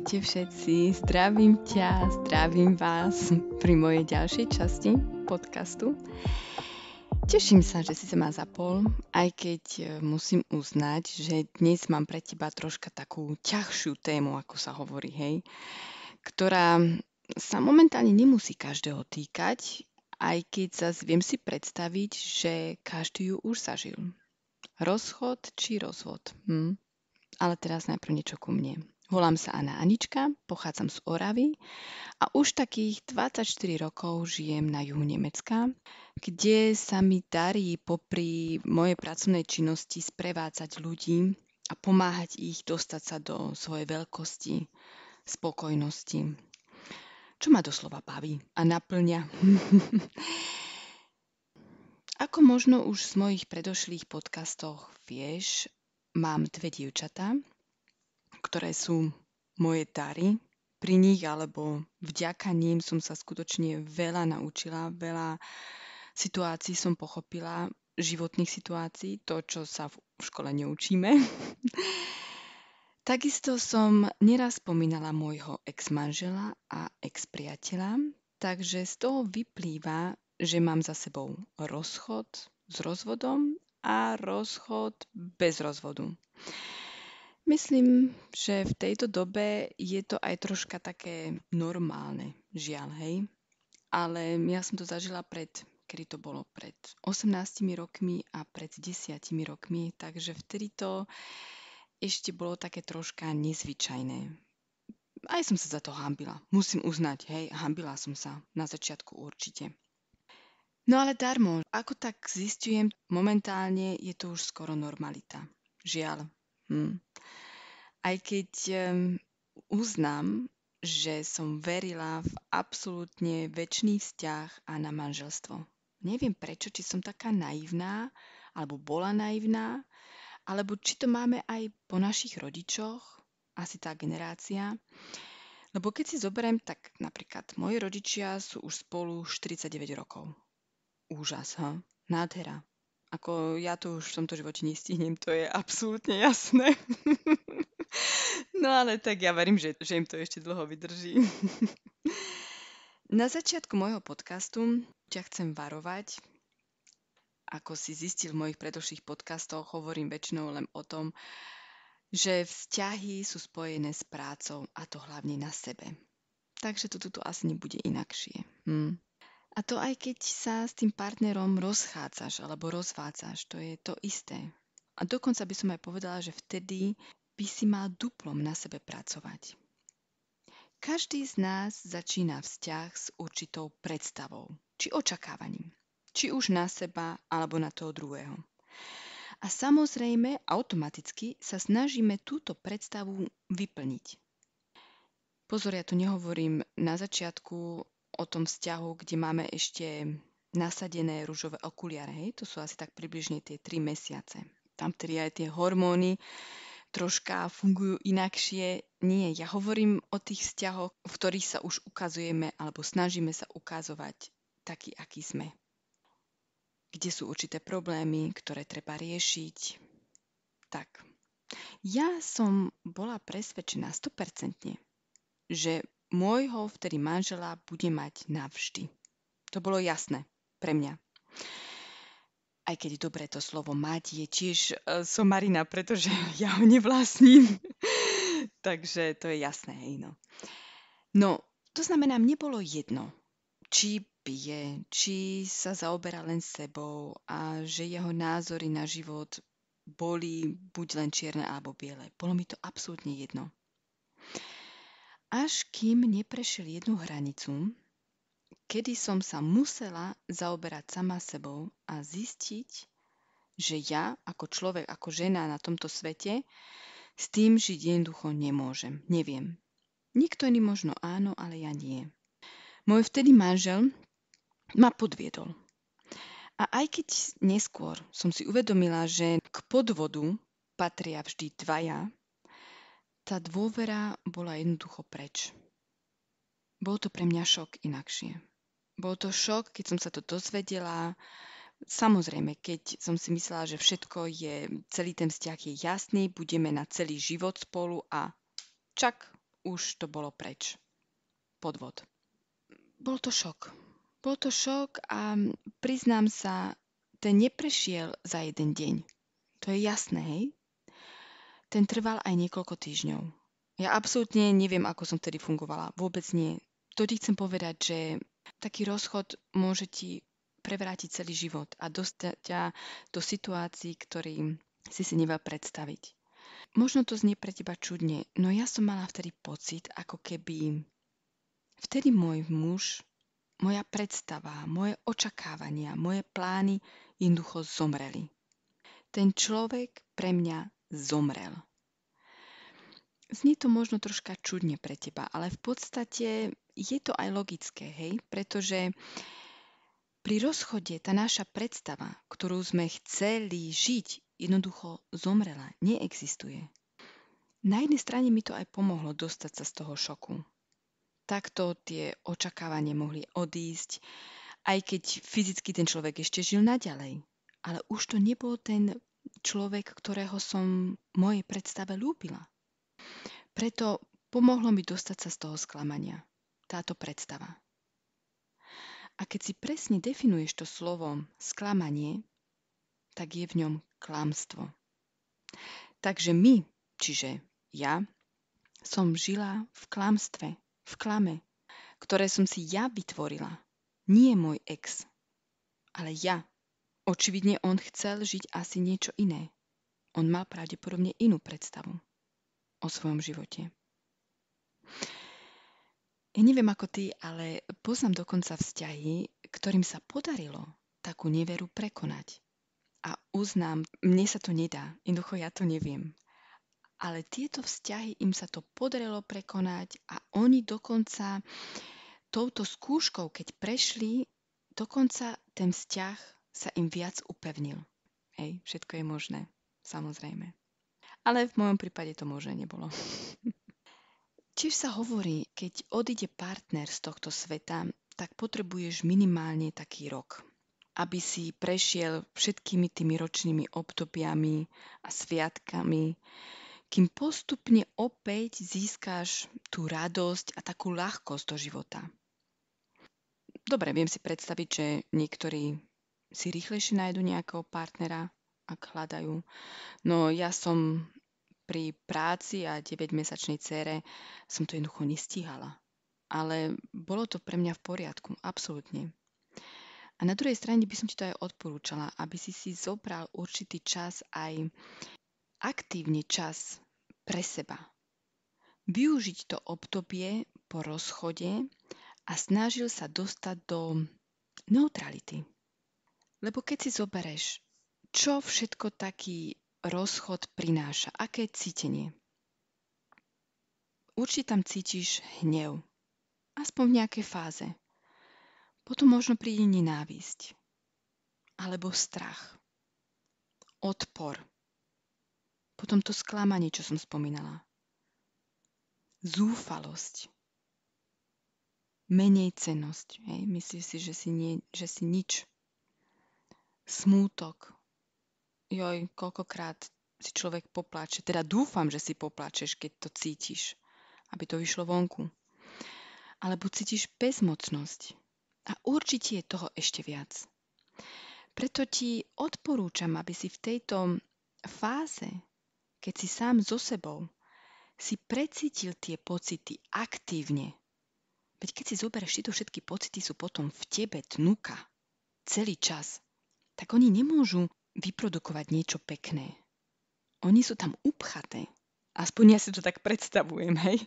Ahojte všetci, zdravím vás pri mojej ďalšej časti podcastu. Teším sa, že si sa ma zapol, aj keď musím uznať, že dnes mám pre teba troška takú ťažšiu tému, ako sa hovorí, hej, ktorá sa momentálne nemusí každého týkať, aj keď zase viem si predstaviť, že každý ju už zažil. Rozchod či rozvod? Ale teraz najprv niečo ku mne. Volám sa Anna Anička, pochádzam z Oravy a už takých 24 rokov žijem na juhu Nemecka, kde sa mi darí popri mojej pracovnej činnosti sprevádzať ľudí a pomáhať ich dostať sa do svojej veľkosti, spokojnosti, čo ma doslova baví a naplňa. Ako možno už z mojich predošlých podcastoch vieš, mám dve dievčatá, ktoré sú moje dary. Pri nich alebo vďaka ním som sa skutočne veľa naučila, veľa situácií som pochopila, životných situácií, to, čo sa v škole neučíme. Takisto som neraz spomínala môjho ex-manžela a ex-priateľa, takže z toho vyplýva, že mám za sebou rozchod s rozvodom a rozchod bez rozvodu. Myslím, že v tejto dobe je to aj troška také normálne, žiaľ, hej. Ale ja som to zažila kedy to bolo? Pred 18 rokmi a pred 10 rokmi, takže vtedy to ešte bolo také troška nezvyčajné. Aj som sa za to hanbila. Musím uznať, hej, hanbila som sa na začiatku určite. No ale darmo, ako tak zistujem, momentálne je to už skoro normalita. Žiaľ. Aj keď uznám, že som verila v absolútne večný vzťah a na manželstvo. Neviem prečo, či som taká naivná, alebo bola naivná, alebo či to máme aj po našich rodičoch, asi tá generácia. Lebo keď si zoberiem, tak napríklad moji rodičia sú už spolu 49 rokov. Úžas, nádhera. Ako ja to už v tomto živote nestihnem, to je absolútne jasné. No ale tak ja verím, že im to ešte dlho vydrží. Na začiatku môjho podcastu ťa chcem varovať. Ako si zistil v mojich predošlých podcastoch, hovorím väčšinou len o tom, že vzťahy sú spojené s prácou a to hlavne na sebe. Takže to tu asi nebude inakšie. A to aj keď sa s tým partnerom rozchádzaš alebo rozvádzaš, to je to isté. A dokonca by som aj povedala, že vtedy by si mal duplom na sebe pracovať. Každý z nás začína vzťah s určitou predstavou, či očakávaním, či už na seba alebo na toho druhého. A samozrejme, automaticky sa snažíme túto predstavu vyplniť. Pozor, ja tu nehovorím na začiatku o tom vzťahu, kde máme ešte nasadené ružové okuliare. Hej? To sú asi tak približne tie 3 mesiace. Tam tedy aj tie hormóny troška fungujú inakšie. Nie, ja hovorím o tých vzťahoch, v ktorých sa už ukazujeme alebo snažíme sa ukazovať taký, aký sme. Kde sú určité problémy, ktoré treba riešiť. Tak, ja som bola presvedčená 100%, že môjho vtedy manžela bude mať navždy. To bolo jasné pre mňa. Aj keď dobre to slovo mať je tiež somarina, pretože ja ho nevlastním. Takže to je jasné, hej no. No, to znamená, mne bolo jedno, či pije, či sa zaoberá len sebou a že jeho názory na život boli buď len čierne alebo biele. Bolo mi to absolútne jedno. Až kým neprešiel jednu hranicu, kedy som sa musela zaoberať sama sebou a zistiť, že ja ako človek, ako žena na tomto svete s tým žiť jednoducho nemôžem. Neviem. Nikto iný možno áno, ale ja nie. Môj vtedy manžel ma podviedol. A aj keď neskôr som si uvedomila, že k podvodu patria vždy dvaja, tá dôvera bola jednoducho preč. Bol to pre mňa šok inakšie. Bol to šok, keď som sa to dozvedela. Samozrejme, keď som si myslela, že všetko je, celý ten vzťah je jasný, budeme na celý život spolu a čak, už to bolo preč. Podvod. Bol to šok. Bol to šok a priznám sa, ten neprešiel za jeden deň. To je jasné, hej? Ten trval aj niekoľko týždňov. Ja absolútne neviem, ako som vtedy fungovala. Vôbec nie. To ti chcem povedať, že taký rozchod môže ti prevrátiť celý život a dostať ťa do situácií, ktorým si nevedel predstaviť. Možno to znie pre teba čudne, no ja som mala vtedy pocit, ako keby vtedy môj muž, moja predstava, moje očakávania, moje plány jednoducho zomreli. Ten človek pre mňa zomrel. Znie to možno troška čudne pre teba, ale v podstate je to aj logické, hej? Pretože pri rozchode tá naša predstava, ktorú sme chceli žiť, jednoducho zomrela, neexistuje. Na jednej strane mi to aj pomohlo dostať sa z toho šoku. Takto tie očakávania mohli odísť, aj keď fyzicky ten človek ešte žil naďalej. Ale už to nebol ten človek, ktorého som v mojej predstave ľúbila. Preto pomohlo mi dostať sa z toho sklamania. Táto predstava. A keď si presne definuješ to slovo sklamanie, tak je v ňom klamstvo. Takže my, čiže ja, som žila v klamstve, v klame, ktoré som si ja vytvorila. Nie môj ex, ale ja. Očividne on chcel žiť asi niečo iné. On mal pravdepodobne inú predstavu o svojom živote. Ja neviem ako ty, ale poznám dokonca vzťahy, ktorým sa podarilo takú neveru prekonať. A uznám, mne sa to nedá, jednoducho ja to neviem. Ale tieto vzťahy im sa to podarilo prekonať a oni dokonca touto skúškou, keď prešli, dokonca ten vzťah sa im viac upevnil. Hej, všetko je možné, samozrejme. Ale v mojom prípade to možné nebolo. Tiež sa hovorí, keď odíde partner z tohto sveta, tak potrebuješ minimálne taký rok, aby si prešiel všetkými tými ročnými obdobiami a sviatkami, kým postupne opäť získáš tú radosť a takú ľahkosť do života. Dobre, viem si predstaviť, že niektorí si rýchlejšie nájdu nejakého partnera, ak hľadajú. No ja som pri práci a 9-mesačnej dcére som to jednoducho nestíhala. Ale bolo to pre mňa v poriadku, absolútne. A na druhej strane by som ti to aj odporúčala, aby si zobral určitý čas aj aktívne čas pre seba. Využiť to obdobie po rozchode a snažil sa dostať do neutrality. Lebo keď si zobereš, čo všetko taký rozchod prináša, aké cítenie. Určite tam cítiš hnev, aspoň v nejakej fáze. Potom možno príde nenávisť, alebo strach, odpor, potom to sklamanie, čo som spomínala, zúfalosť, menejcennosť, hej? Myslíš si, že si nič, smútok, joj, koľkokrát si človek popláče, teda dúfam, že si popláčeš, keď to cítiš, aby to vyšlo vonku. Alebo cítiš bezmocnosť. A určite je toho ešte viac. Preto ti odporúčam, aby si v tejto fáze, keď si sám so sebou, si precítil tie pocity aktívne. Veď keď si zoberieš, tieto všetky pocity sú potom v tebe tnuka celý čas, tak oni nemôžu vyprodukovať niečo pekné. Oni sú tam upchaté. Aspoň ja si to tak predstavujem, hej.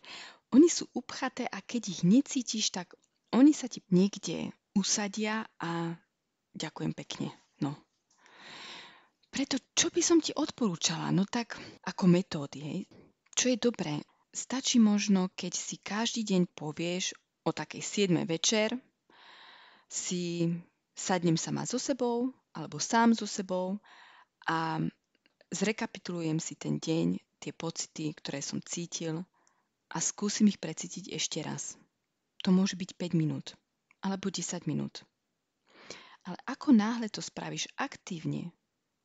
Oni sú upchaté a keď ich necítiš, tak oni sa ti niekde usadia a ďakujem pekne. No. Preto, čo by som ti odporúčala? No tak, ako metódy, hej. Čo je dobré? Stačí možno, keď si každý deň povieš o takej 7 večer, si sadnem sama so sebou, alebo sám so sebou a zrekapitulujem si ten deň, tie pocity, ktoré som cítil a skúsim ich precítiť ešte raz. To môže byť 5 minút alebo 10 minút. Ale ako náhle to spravíš aktívne,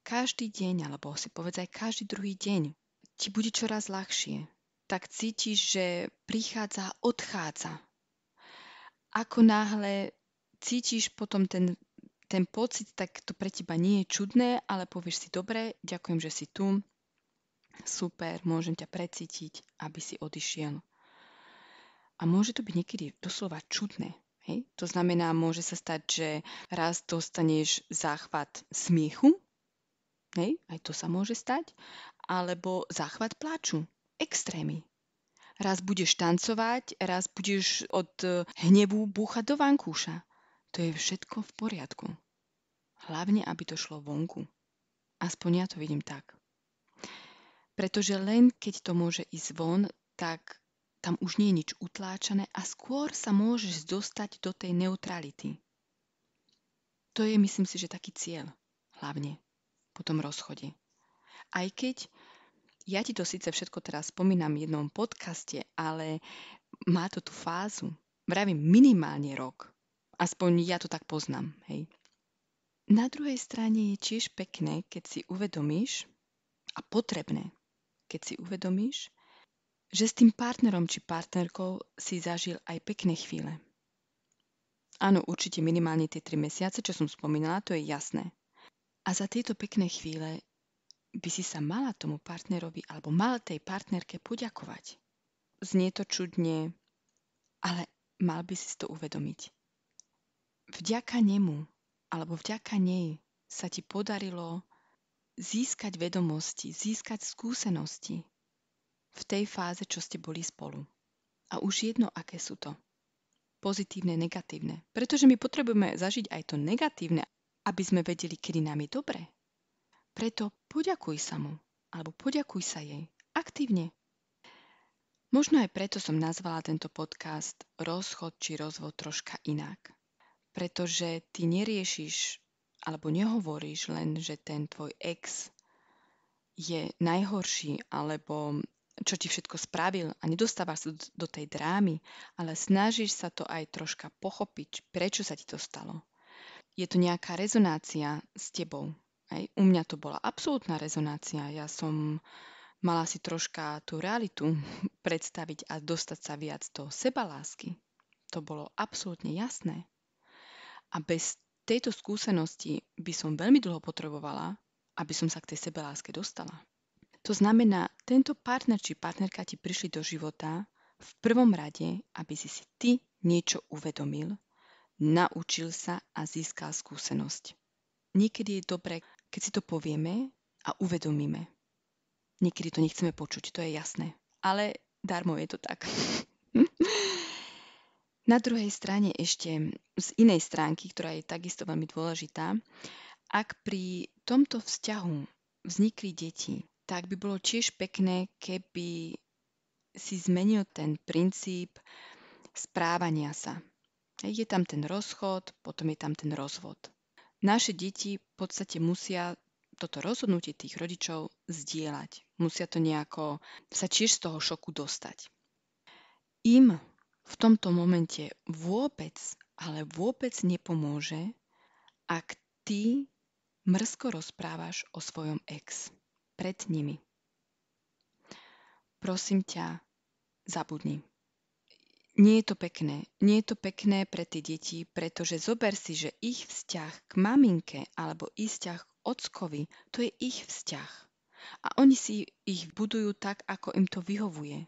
každý deň, alebo si povedz aj každý druhý deň, ti bude čoraz ľahšie. tak cítiš, že prichádza, odchádza. Ako náhle cítiš potom ten pocit, tak to pre teba nie je čudné, ale povieš si, dobre, ďakujem, že si tu, super, môžem ťa precítiť, aby si odišiel. A môže to byť niekedy doslova čudné. Hej? To znamená, môže sa stať, že raz dostaneš záchvat smiechu, hej? Aj to sa môže stať, alebo záchvat pláču, extrémy. Raz budeš tancovať, raz budeš od hnevu búchať do vankúša. To je všetko v poriadku. Hlavne, aby to šlo vonku. Aspoň ja to vidím tak. Pretože len keď to môže ísť von, tak tam už nie je nič utláčané a skôr sa môžeš dostať do tej neutrality. To je, myslím si, že taký cieľ. Hlavne po tom rozchode. Aj keď ja ti to síce všetko teraz spomínam v jednom podcaste, ale má to tú fázu. Vravím minimálne rok. Aspoň ja to tak poznám. Hej. Na druhej strane je tiež pekné, keď si uvedomíš, a potrebné, keď si uvedomíš, že s tým partnerom či partnerkou si zažil aj pekné chvíle. Áno, určite minimálne tie 3 mesiace, čo som spomínala, to je jasné. A za tieto pekné chvíle by si sa mala tomu partnerovi alebo mal tej partnerke poďakovať. Znie to čudne, ale mal by si to uvedomiť. Vďaka nemu alebo vďaka nej sa ti podarilo získať vedomosti, získať skúsenosti v tej fáze, čo ste boli spolu. A už jedno, aké sú to. Pozitívne, negatívne. Pretože my potrebujeme zažiť aj to negatívne, aby sme vedeli, kedy nám je dobre. Preto poďakuj sa mu, alebo poďakuj sa jej. Aktívne. Možno aj preto som nazvala tento podcast Rozchod či rozvod troška inak. Pretože ty neriešiš, alebo nehovoríš len, že ten tvoj ex je najhorší, alebo čo ti všetko spravil a nedostávaš sa do tej drámy, ale snažíš sa to aj troška pochopiť, prečo sa ti to stalo. Je to nejaká rezonácia s tebou. Hej? U mňa to bola absolútna rezonácia. Ja som mala si troška tú realitu predstaviť a dostať sa viac do sebalásky. To bolo absolútne jasné. A bez tejto skúsenosti by som veľmi dlho potrebovala, aby som sa k tej sebeláske dostala. To znamená, tento partner či partnerka ti prišli do života v prvom rade, aby si ty niečo uvedomil, naučil sa a získal skúsenosť. Niekedy je dobré, keď si to povieme a uvedomíme. Niekedy to nechceme počuť, to je jasné. Ale darmo je to tak. Na druhej strane ešte z inej stránky, ktorá je takisto veľmi dôležitá, ak pri tomto vzťahu vznikli deti, tak by bolo tiež pekné, keby si zmenil ten princíp správania sa. Je tam ten rozchod, potom je tam ten rozvod. Naše deti v podstate musia toto rozhodnutie tých rodičov zdieľať. Musia to nejako sa tiež z toho šoku dostať. Im v tomto momente vôbec, ale vôbec nepomôže, ak ty mrzko rozprávaš o svojom ex pred nimi. Prosím ťa, zabudni. Nie je to pekné. Nie je to pekné pre tie deti, pretože zober si, že ich vzťah k maminke alebo ich vzťah k ockovi, to je ich vzťah. A oni si ich budujú tak, ako im to vyhovuje.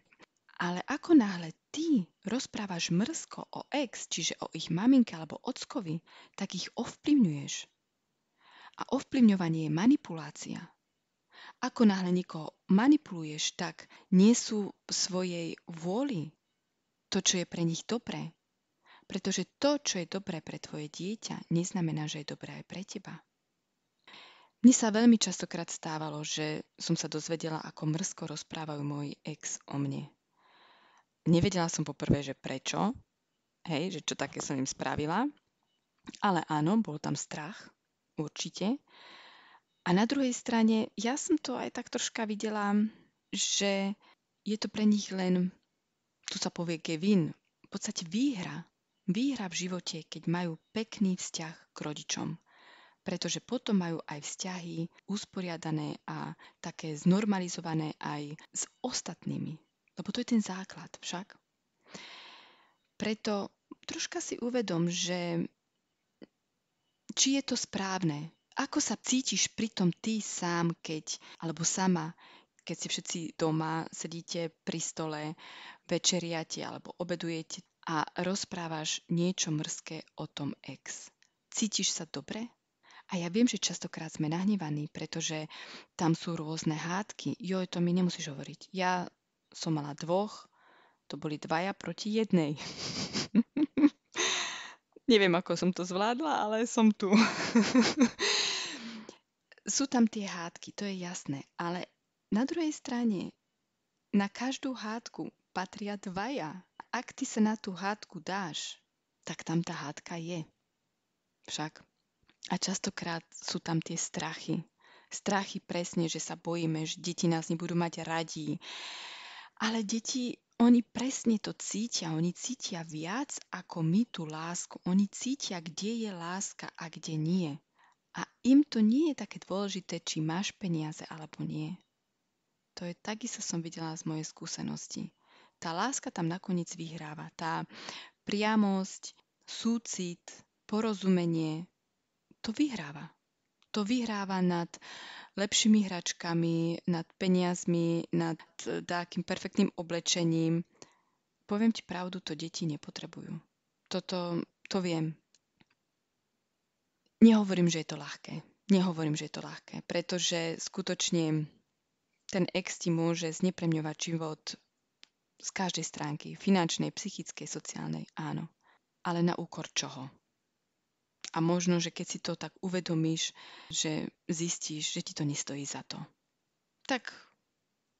Ale ako náhle ty rozprávaš mrzko o ex, čiže o ich maminke alebo ockovi, tak ich ovplyvňuješ. A ovplyvňovanie je manipulácia. Ako náhle niekoho manipuluješ, tak nie sú v svojej vôli to, čo je pre nich dobré. Pretože to, čo je dobré pre tvoje dieťa, neznamená, že je dobré aj pre teba. Mne sa veľmi častokrát stávalo, že som sa dozvedela, ako mrzko rozprávajú môj ex o mne. Nevedela som poprvé, že prečo, že čo také som im spravila, ale áno, bol tam strach, určite. A na druhej strane, ja som to aj tak troška videla, že je to pre nich len, tu sa povie Kevin, v podstate výhra. Výhra v živote, keď majú pekný vzťah k rodičom. Pretože potom majú aj vzťahy usporiadané a také znormalizované aj s ostatnými. Lebo to je ten základ však. Preto troška si uvedom, že či je to správne. Ako sa cítiš pritom ty sám, alebo sama, keď si všetci doma sedíte pri stole, večeriate alebo obedujete a rozprávaš niečo mrzké o tom ex. Cítiš sa dobre? A ja viem, že častokrát sme nahnevaní, pretože tam sú rôzne hádky. Joj, to mi nemusíš hovoriť. Ja som mala 2, to boli 2 proti 1. Neviem, ako som to zvládla, ale som tu. Sú tam tie hádky, to je jasné, ale na druhej strane, na každú hádku patria 2. Ak ty sa na tú hádku dáš, tak tam tá hádka je. Však. A častokrát sú tam tie strachy. Strachy presne, že sa bojíme, že deti nás nebudú mať radi. Ale deti, oni presne to cítia. Oni cítia viac ako my tú lásku. Oni cítia, kde je láska a kde nie. A im to nie je také dôležité, či máš peniaze alebo nie. To je takisto som videla z mojej skúsenosti. Tá láska tam nakoniec vyhráva. Tá priamosť, súcit, porozumenie, to vyhráva. To vyhráva nad lepšími hračkami, nad peniazmi, nad takým perfektným oblečením. Poviem ti pravdu, to deti nepotrebujú. To viem. Nehovorím, že je to ľahké. Pretože skutočne ten ex ti môže znepremňovať život z každej stránky. Finančnej, psychickej, sociálnej, áno. Ale na úkor čoho? A možno, že keď si to tak uvedomíš, že zistíš, že ti to nestojí za to. Tak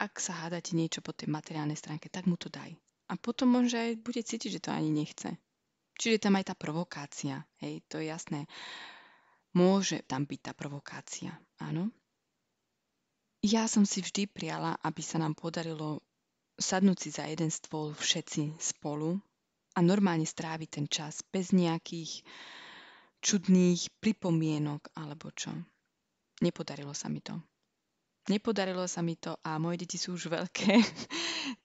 ak sa hádate niečo po tej materiálnej stránke, tak mu to daj. A potom možno aj bude cítiť, že to ani nechce. Čiže tam aj tá provokácia. Hej, to je jasné. Môže tam byť tá provokácia, áno. Ja som si vždy priala, aby sa nám podarilo sadnúť si za jeden stôl všetci spolu a normálne stráviť ten čas bez nejakých čudných pripomienok alebo čo. Nepodarilo sa mi to a moje deti sú už veľké,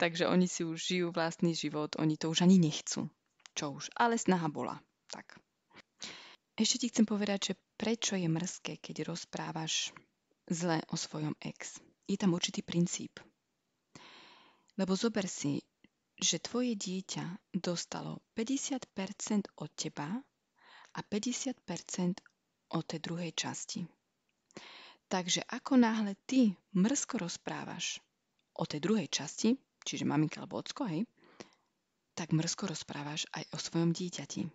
takže oni si už žijú vlastný život, oni to už ani nechcú. Čo už, ale snaha bola. Tak. Ešte ti chcem povedať, že prečo je mrzké, keď rozprávaš zle o svojom ex. Je tam určitý princíp. Lebo zober si, že tvoje dieťa dostalo 50% od teba a 50% od tej druhej časti. Takže ako náhle ty mrzko rozprávaš o tej druhej časti, čiže maminka alebo ocko, hej, tak mrzko rozprávaš aj o svojom dieťati.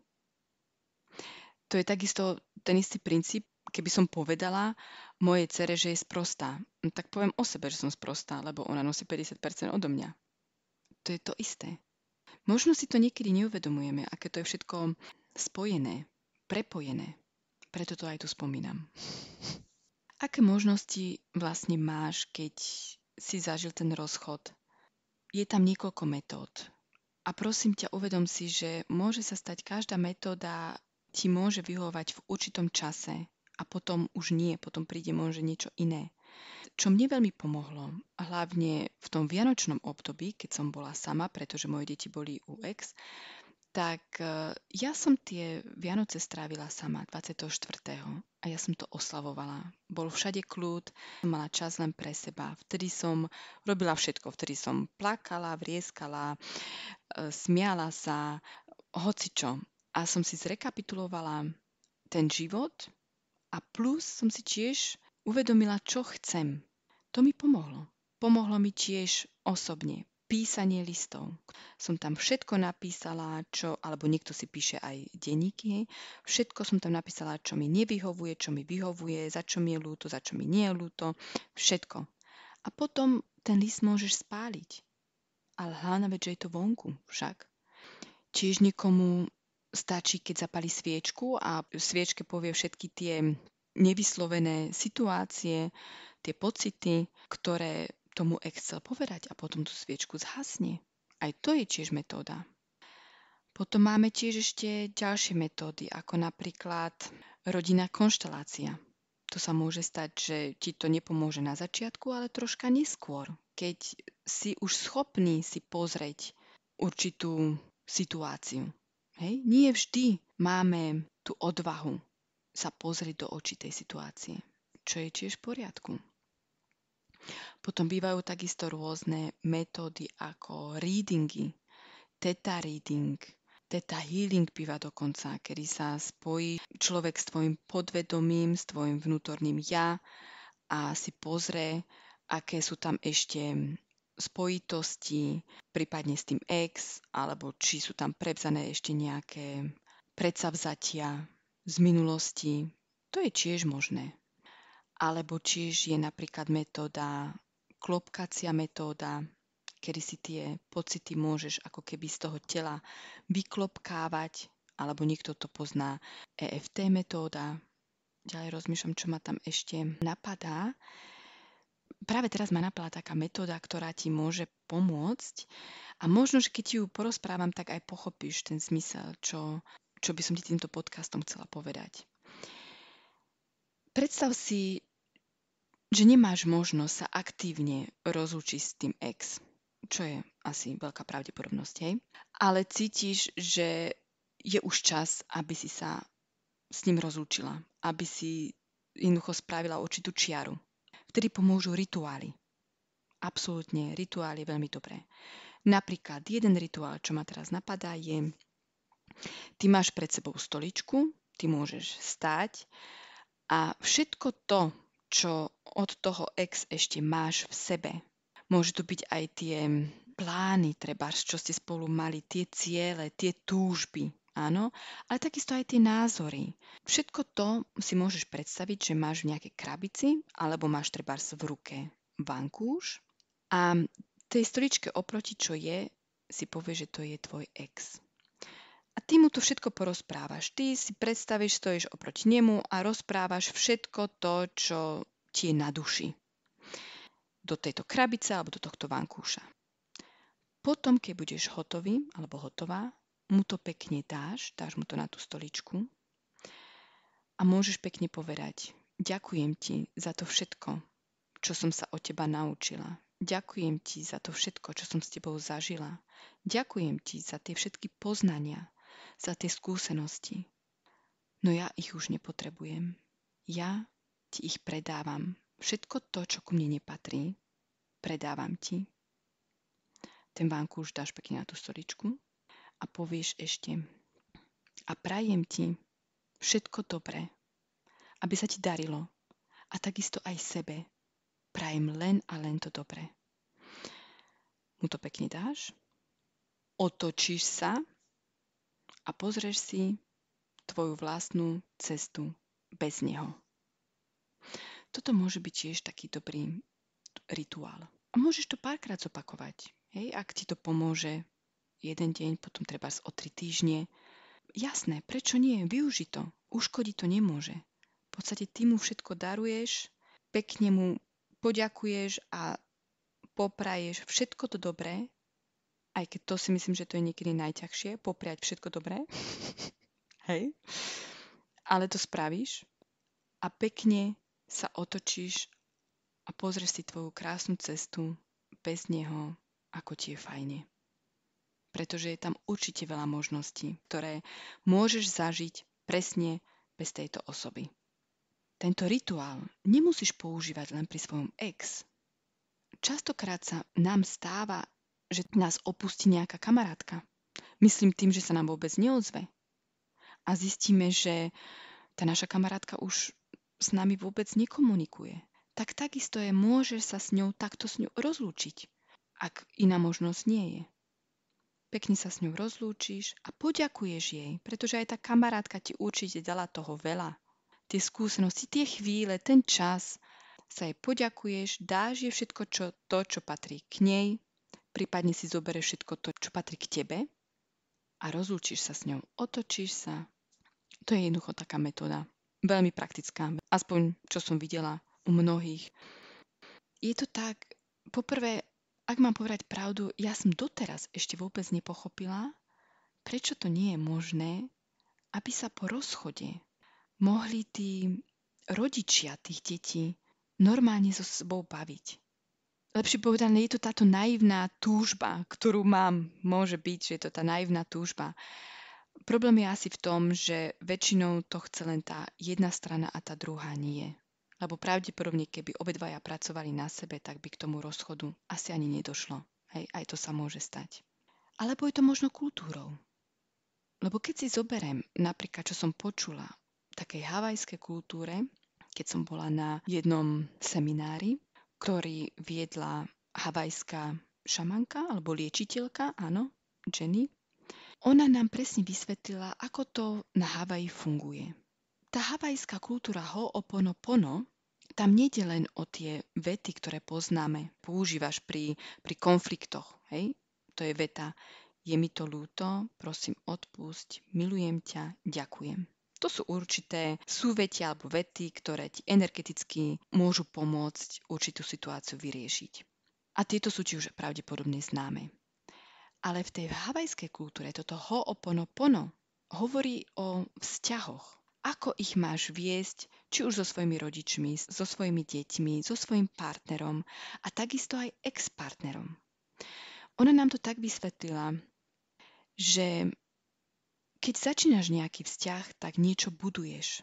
To je takisto ten istý princíp, keby som povedala mojej dcere, že je sprostá. Tak poviem o sebe, že som sprostá, lebo ona nosí 50% odo mňa. To je to isté. Možno si to niekedy neuvedomujeme, aké to je všetko spojené, prepojené. Preto to aj tu spomínam. Aké možnosti vlastne máš, keď si zažil ten rozchod? Je tam niekoľko metód. A prosím ťa, uvedom si, že môže sa stať každá metóda ti môže vyhovovať v určitom čase a potom už nie, potom príde možno niečo iné. Čo mne veľmi pomohlo, hlavne v tom vianočnom období, keď som bola sama, pretože moje deti boli u ex, tak ja som tie Vianoce strávila sama 24. A ja som to oslavovala. Bol všade kľud, mala čas len pre seba. Vtedy som robila všetko. Vtedy som plakala, vrieskala, smiala sa, hocičo. A som si zrekapitulovala ten život a plus som si tiež uvedomila, čo chcem. To mi pomohlo. Pomohlo mi tiež osobne. Písanie listov. Som tam všetko napísala, alebo niekto si píše aj denníky, všetko som tam napísala, čo mi nevyhovuje, čo mi vyhovuje, za čo mi je ľúto, za čo mi nie je ľúto, všetko. A potom ten list môžeš spáliť. Ale hlavná vec, že je to vonku však. Tiež niekomu stačí, keď zapalí sviečku a v sviečke povie všetky tie nevyslovené situácie, tie pocity, ktoré tomu ex chcel povedať a potom tú sviečku zhasne. Aj to je tiež metóda. Potom máme tiež ešte ďalšie metódy, ako napríklad rodinná konštelácia. To sa môže stať, že ti to nepomôže na začiatku, ale troška neskôr, keď si už schopný si pozrieť určitú situáciu. Hej? Nie vždy máme tú odvahu sa pozrieť do očí tej situácie, čo je tiež v poriadku. Potom bývajú takisto rôzne metódy ako readingy, theta reading, theta healing býva dokonca, kedy sa spojí človek s tvojim podvedomím, s tvojim vnútorným ja a si pozrie, aké sú tam ešte spojitosti, prípadne s tým ex, alebo či sú tam prevzané ešte nejaké predsavzatia z minulosti. To je tiež možné. Alebo tiež je napríklad metóda, klopkacia metóda, kedy si tie pocity môžeš ako keby z toho tela vyklopkávať, alebo niekto to pozná, EFT metóda. Ďalej rozmýšľam, čo ma tam ešte napadá. Práve teraz ma napadla taká metóda, ktorá ti môže pomôcť a možno, že keď ti ju porozprávam, tak aj pochopíš ten zmysel, čo by som ti týmto podcastom chcela povedať. Predstav si, že nemáš možnosť sa aktívne rozlúčiť s tým ex, čo je asi veľká pravdepodobnosť, hej? Ale cítiš, že je už čas, aby si sa s ním rozlúčila, aby si jednoducho spravila určitú čiaru. Vtedy pomôžu rituály. Absolútne, rituál je veľmi dobré. Napríklad jeden rituál, čo ma teraz napadá, je, ty máš pred sebou stoličku, ty môžeš stáť a všetko to, čo od toho ex ešte máš v sebe, môže to byť aj tie plány, trebárs, čo ste spolu mali, tie ciele, tie túžby, áno, ale takisto aj tie názory. Všetko to si môžeš predstaviť, že máš v nejakej krabici, alebo máš trebárs v ruke vankúš a tej stoličke oproti, čo je, si povie, že to je tvoj ex. A ty mu to všetko porozprávaš. Ty si predstavíš, stojíš oproti nemu a rozprávaš všetko to, čo ti je na duši. Do tejto krabice alebo do tohto vankúša. Potom, keď budeš hotový alebo hotová, mu to pekne dáš mu to na tú stoličku a môžeš pekne povedať: ďakujem ti za to všetko, čo som sa od teba naučila. Ďakujem ti za to všetko, čo som s tebou zažila. Ďakujem ti za tie všetky poznania, za tie skúsenosti. No ja ich už nepotrebujem. Ja ti ich predávam. Všetko to, čo ku mne nepatrí, predávam ti. Ten vankúš dáš pekne na tú stoličku a povieš ešte: a prajem ti všetko dobré, aby sa ti darilo. A takisto aj sebe. Prajem len a len to dobré. Mu to pekne dáš, otočíš sa a pozrieš si tvoju vlastnú cestu bez neho. Toto môže byť tiež taký dobrý rituál. A môžeš to párkrát zopakovať. Hej, ak ti to pomôže jeden deň, potom trebárs o 3 týždne. Jasné, prečo nie? Využi to. Uškodiť to nemôže. V podstate ty mu všetko daruješ, pekne mu poďakuješ a popraješ všetko to dobré, aj keď to si myslím, že to je niekedy najťažšie, popriať všetko dobré. Hej. Ale to spravíš a pekne sa otočíš a pozrieš si tvoju krásnu cestu bez neho, ako ti je fajne. Pretože je tam určite veľa možností, ktoré môžeš zažiť presne bez tejto osoby. Tento rituál nemusíš používať len pri svojom ex. Častokrát sa nám stáva, že nás opustí nejaká kamarátka. Myslím tým, že sa nám vôbec neozve. A zistíme, že tá naša kamarátka už s nami vôbec nekomunikuje. Tak takisto je, môžeš sa s ňou takto s ňou rozlúčiť, ak iná možnosť nie je. Pekne sa s ňou rozlúčiš a poďakuješ jej, pretože aj tá kamarátka ti určite dala toho veľa. Tie skúsenosti, tie chvíle, ten čas, sa jej poďakuješ, dáš jej všetko čo patrí k nej, prípadne si zoberieš všetko to, čo patrí k tebe a rozlúčiš sa s ňou, otočíš sa. To je jednoducho taká metóda. Veľmi praktická, aspoň čo som videla u mnohých. Je to tak, poprvé, ak mám povedať pravdu, ja som doteraz ešte vôbec nepochopila, prečo to nie je možné, aby sa po rozchode mohli tí rodičia tých detí normálne so sebou baviť. Lepšie povedané, je to táto naivná túžba, ktorú mám. Môže byť, že je to tá naivná túžba. Problém je asi v tom, že väčšinou to chce len tá jedna strana a tá druhá nie. Lebo pravdepodobne, keby obidvaja pracovali na sebe, tak by k tomu rozchodu asi ani nedošlo. Hej, aj to sa môže stať. Alebo je to možno kultúrou. Lebo keď si zoberiem napríklad, čo som počula v takej havajskej kultúre, keď som bola na jednom seminári, ktorý viedla havajská šamanka alebo liečiteľka, áno, Jenny. Ona nám presne vysvetlila, ako to na Havaji funguje. Tá havajská kultúra Ho'oponopono, tam nejde len o tie vety, ktoré poznáme, používaš pri konfliktoch. Hej? To je veta: je mi to ľúto, prosím odpusť, milujem ťa, ďakujem. To sú určité súvetia alebo vety, ktoré ti energeticky môžu pomôcť určitú situáciu vyriešiť. A tieto sú ti už pravdepodobne známe. Ale v tej havajskej kultúre toto Ho'oponopono hovorí o vzťahoch. Ako ich máš viesť, či už so svojimi rodičmi, so svojimi deťmi, so svojim partnerom a takisto aj ex-partnerom. Ona nám to tak vysvetlila, že keď začínaš nejaký vzťah, tak niečo buduješ.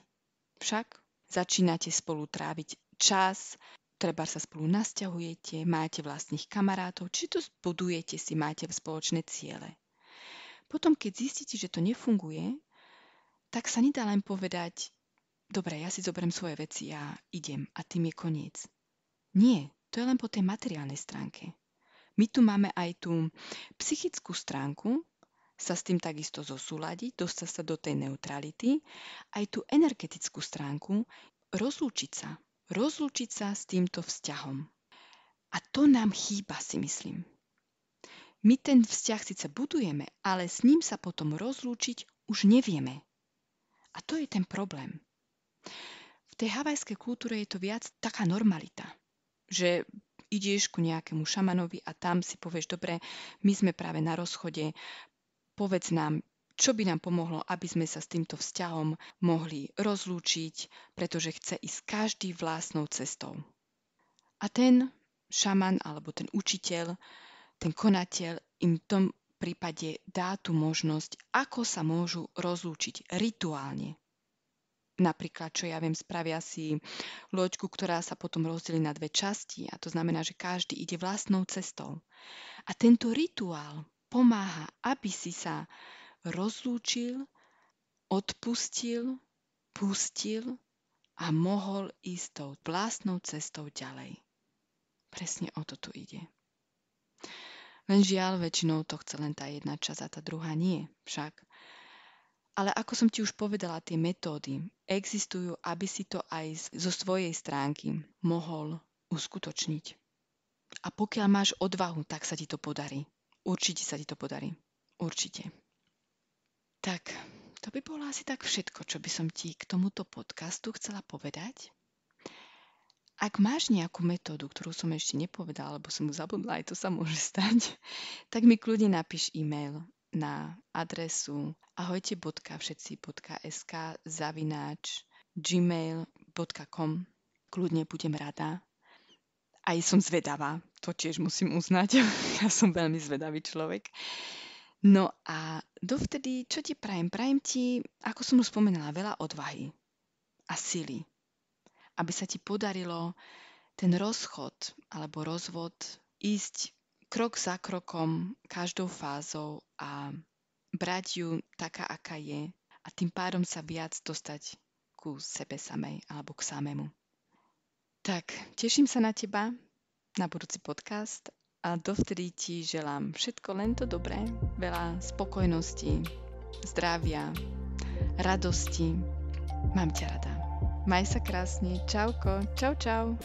Však začínate spolu tráviť čas, treba sa spolu nasťahujete, máte vlastných kamarátov, či to budujete si, máte spoločné ciele. Potom, keď zistíte, že to nefunguje, tak sa nedá len povedať: dobre, ja si zoberiem svoje veci a idem a tým je koniec. Nie, to je len po tej materiálnej stránke. My tu máme aj tú psychickú stránku, sa s tým takisto zosúladiť, dostať sa do tej neutrality, aj tú energetickú stránku, rozlúčiť sa s týmto vzťahom. A to nám chýba, si myslím. My ten vzťah síce budujeme, ale s ním sa potom rozlúčiť už nevieme. A to je ten problém. V tej havajskej kultúre je to viac taká normalita, že ideš ku nejakému šamanovi a tam si povieš: dobre, my sme práve na rozchode, povedz nám, čo by nám pomohlo, aby sme sa s týmto vzťahom mohli rozlúčiť, pretože chce ísť každý vlastnou cestou. A ten šaman alebo ten učiteľ, ten konateľ im v tom prípade dá tú možnosť, ako sa môžu rozlúčiť rituálne. Napríklad, čo ja viem, spravia si loďku, ktorá sa potom rozdelí na dve časti, a to znamená, že každý ide vlastnou cestou. A tento rituál pomáha, aby si sa rozlúčil, odpustil, pustil a mohol ísť tou vlastnou cestou ďalej. Presne o to tu ide. Len žiaľ, väčšinou to chce len tá jedna časť a tá druhá nie, však. Ale ako som ti už povedala, tie metódy existujú, aby si to aj zo svojej stránky mohol uskutočniť. A pokiaľ máš odvahu, tak sa ti to podarí. Určite sa ti to podarí. Určite. Tak, to by bolo asi tak všetko, čo by som ti k tomuto podcastu chcela povedať. Ak máš nejakú metódu, ktorú som ešte nepovedala, alebo som ju zabudla, aj to sa môže stať, tak mi kľudne napíš e-mail na adresu ahojtebodka všetci.sk@gmail.com. Kľudne budem rada. Aj som zvedavá, to tiež musím uznať. Ja som veľmi zvedavý človek. No a dovtedy, čo ti prajem? Prajem ti, ako som už spomenula, veľa odvahy a sily, aby sa ti podarilo ten rozchod alebo rozvod ísť krok za krokom, každou fázou a brať ju taká, aká je, a tým pádom sa viac dostať ku sebe samej alebo k samému. Tak, teším sa na teba, na budúci podcast, a dovtedy ti želám všetko len to dobré, veľa spokojnosti, zdravia, radosti. Mám ťa rada. Maj sa krásne. Čauko. Čau, čau.